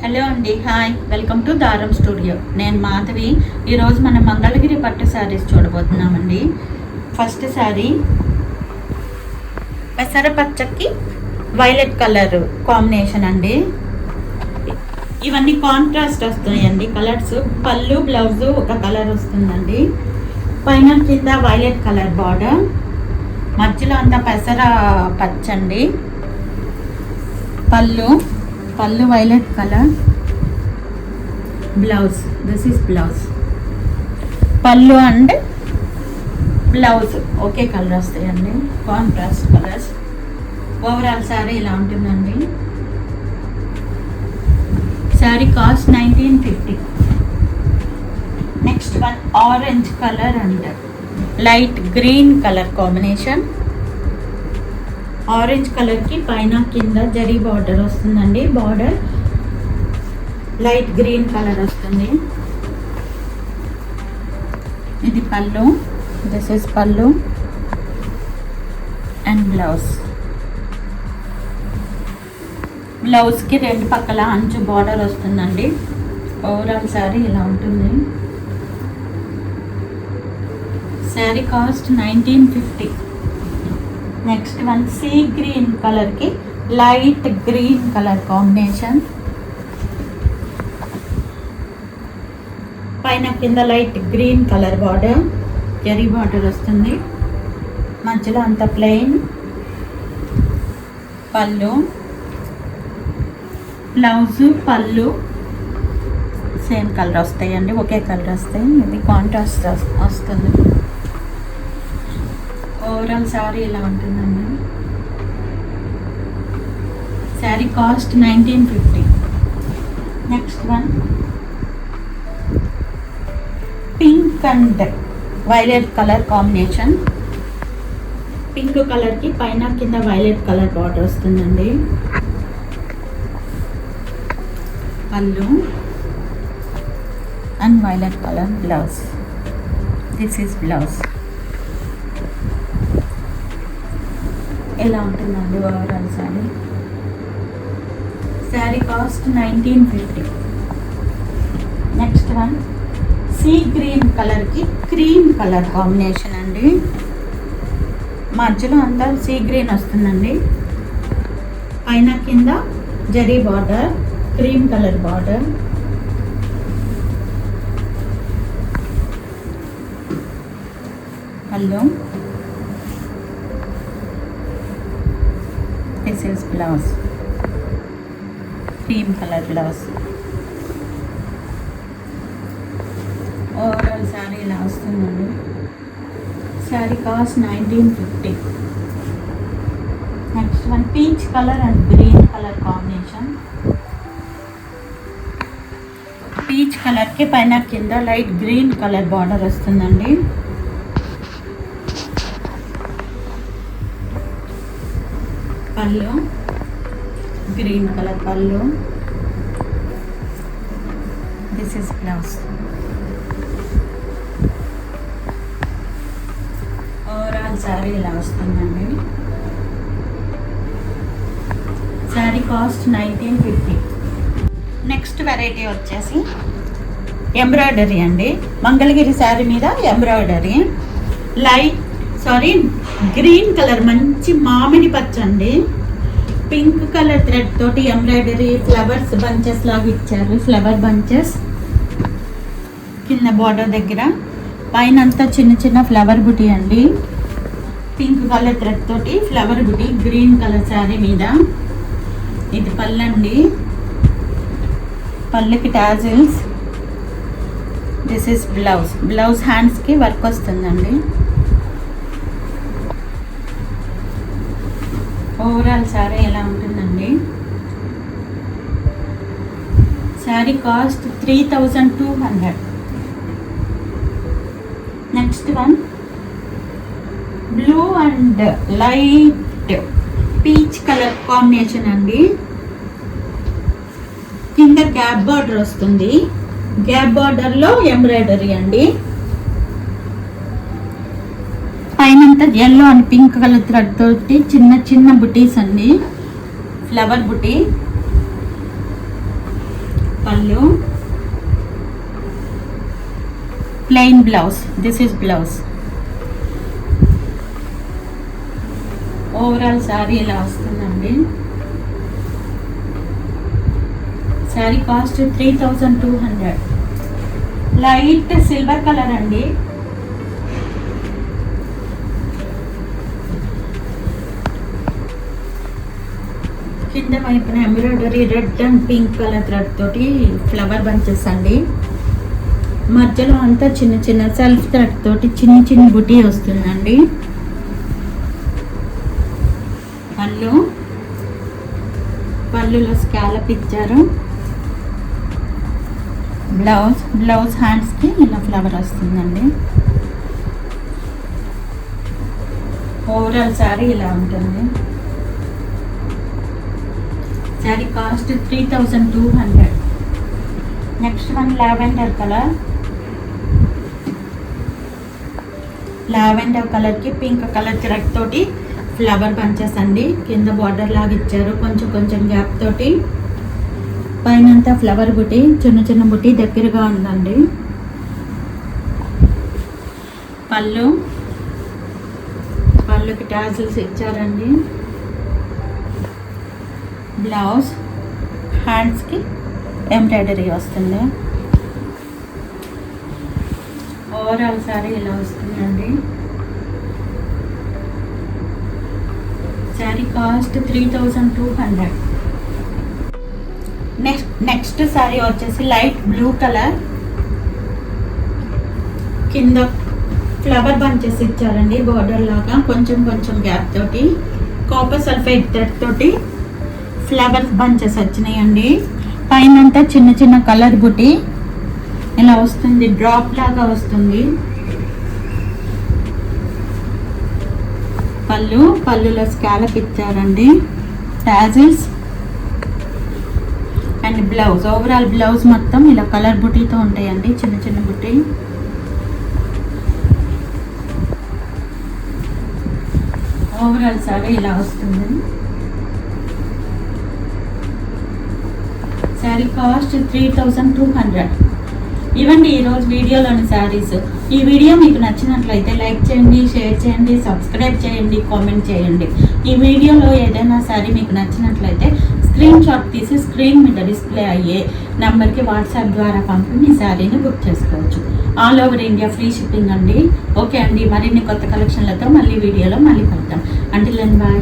Hello అండి, hi, welcome to Daaram studio. నేను మాధవి. ఈరోజు మనం మంగళగిరి పట్టు శారీస్ చూడబోతున్నామండి. ఫస్ట్ శారీ పెసరపచ్చకి వైలెట్ కలర్ కాంబినేషన్ అండి. ఇవన్నీ కాంట్రాస్ట్ వస్తాయండి కలర్స్. పళ్ళు బ్లౌజు ఒక కలర్ వస్తుందండి. పైన కింద వైలెట్ కలర్ బార్డర్, మధ్యలో అంతా పెసర పచ్చండి. పళ్ళు violet colour, blouse this is blouse. పళ్ళు అండ్ బ్లౌజ్ ఒకే కలర్ వస్తాయండి, కాంట్రాస్ట్ కలర్స్. ఓవరాల్ శారీ ఇలా ఉంటుందండి. Sari cost 1950. Next one orange colour and light green colour combination. Orange కలర్కి పైన కింద జరీ బార్డర్ వస్తుందండి. బార్డర్ లైట్ గ్రీన్ కలర్ వస్తుంది. ఇది పళ్ళు, దిస్ ఇస్ పళ్ళు అండ్ బ్లౌజ్. బ్లౌజ్కి రెండు పక్కల అంచు బార్డర్ వస్తుందండి. ఓవరాల్ శారీ ఇలా ఉంటుంది. Sari cost 1950. Next one sea green కలర్కి లైట్ గ్రీన్ కలర్ కాంబినేషన్. పైన కింద light green colour border, zari border వస్తుంది. మధ్యలో అంత ప్లెయిన్. పళ్ళు బ్లౌజు పళ్ళు సేమ్ కలర్ వస్తాయండి, ఒకే కలర్ వస్తాయి. ఇది కాంట్రాస్ట్ వస్తుంది. ఓవరాల్ శారీ ఇలా ఉంటుందండి. Sari cost 1950. Next one pink and violet colour combination. Pink కలర్కి పైన కింద వైలెట్ కలర్ బార్డర్ వస్తుందండి. పళ్ళు and violet colour blouse. This is blouse. ఎలా ఉంటుందండి overall sari. Sari cost 1950. Next one sea green కలర్కి క్రీమ్ కలర్ కాంబినేషన్ అండి. మధ్యలో అంతా సీ గ్రీన్ వస్తుందండి. పైన కింద zari border, cream colour border. పళ్ళు, this is blouse, cream colour blouse. Overall sari ఇలా వస్తుందండి. Sari cost 1950. Next one peach colour and green colour combination. Peach కలర్కి పైన కింద లైట్ గ్రీన్ కలర్ బార్డర్ వస్తుందండి. పళ్ళు గ్రీన్ కలర్ పళ్ళు. This is blouse. Overall sari ఇలా వస్తుందండి. శారీ కాస్ట్ 1950. నెక్స్ట్ వెరైటీ వచ్చేసి ఎంబ్రాయిడరీ అండి. మంగళగిరి శారీ మీద ఎంబ్రాయిడరీ. గ్రీన్ కలర్ మంచి మామిడి పచ్చ అండి. పింక్ కలర్ థ్రెడ్ తోటి ఎంబ్రాయిడరీ ఫ్లవర్స్ బంచెస్ లాగా ఇచ్చారు. ఫ్లవర్ బంచెస్ కింద బార్డర్ దగ్గర, పైన అంతా చిన్న చిన్న ఫ్లవర్ బుటీ అండి. పింక్ కలర్ థ్రెడ్ తోటి ఫ్లవర్ బుటీ గ్రీన్ కలర్ శారీ మీద. ఇది పళ్ళు అండి. పళ్ళుకి tassels. This is blouse. Blouse హ్యాండ్స్కి వర్క్ వస్తుందండి. ఓవరాల్ శారీ ఎలా ఉంటుందండి. Sari cost 3200. Next one blue and light peach colour combination అండి. కింద గ్యాప్ బార్డర్ వస్తుంది. గ్యాప్ బార్డర్లో ఎంబ్రాయిడరీ అండి. పైనంతా yellow and pink colour thread తోటి చిన్న చిన్న బుటీస్ అండి. ఫ్లవర్ బుటీ. పళ్ళు, plain blouse. This is blouse. Overall sari ఇలా వస్తుందండి. Sari cost 3200. Light silver colour అండి. కింద వైపున embroidery red and pink colour thread తోటి ఫ్లవర్ బంచెస్ అండి. మధ్యలో అంతా చిన్న చిన్న సెల్ఫ్ థ్రెడ్ తోటి చిన్న బుటీ వస్తుందండి. పళ్ళులో స్కాలప్ ఇచ్చారు. బ్లౌజ్ హ్యాండ్స్కి ఇలా ఫ్లవర్ వస్తుందండి. ఓవరాల్ శారీ ఇలా ఉంటుంది. Sari cost 3200. Next one lavender colour. Lavender కలర్కి పింక్ కలర్ థ్రెడ్ తోటి ఫ్లవర్ బంచెస్ అండి. కింద బార్డర్ లాగా ఇచ్చారు కొంచెం గ్యాప్ తోటి. పైనంతా ఫ్లవర్ బుటీ, చిన్న బుటీ దగ్గరగా ఉందండి. పళ్ళుకి టాజిల్స్ ఇచ్చారండి. బ్లౌజ్ హ్యాండ్స్కి ఎంబ్రాయిడరీ వస్తుంది. ఓవరాల్ శారీ ఇలా వస్తుందండి. శారీ కాస్ట్ 3200. నెక్స్ట్ శారీ వచ్చేసి లైట్ బ్లూ కలర్. కింద ఫ్లవర్ బంచెస్ ఇచ్చారండి బార్డర్ లాగా కొంచెం గ్యాప్ తోటి. కాపర్ సల్ఫైడ్ థ్రెడ్ తోటి ఫ్లవర్ బంచెస్ వచ్చినాయండి. పైనంతా చిన్న కలర్ బుటీ ఇలా వస్తుంది, డ్రాప్ లాగా వస్తుంది. పళ్ళులో స్కాలప్ ఇచ్చారండి. Tassels and blouse. Overall blouse మొత్తం ఇలా కలర్ బుటీతో ఉంటాయండి, చిన్న బుటీ. ఓవరాల్ సారీ ఇలా వస్తుంది. శారీ కాస్ట్ 3200. ఇవ్వండి ఈరోజు వీడియోలోని శారీస్. ఈ వీడియో మీకు నచ్చినట్లయితే లైక్ చేయండి, షేర్ చేయండి, సబ్స్క్రైబ్ చేయండి, కామెంట్ చేయండి. ఈ వీడియోలో ఏదైనా శారీ మీకు నచ్చినట్లయితే స్క్రీన్ షాట్ తీసి స్క్రీన్ మీద డిస్ప్లే అయ్యే నెంబర్కి వాట్సాప్ ద్వారా పంపి మీ శారీని బుక్ చేసుకోవచ్చు. All over India free shipping అండి. ఓకే అండి, మరిన్ని కొత్త కలెక్షన్లతో మళ్ళీ వీడియోలో కలుద్దాం. Until then bye.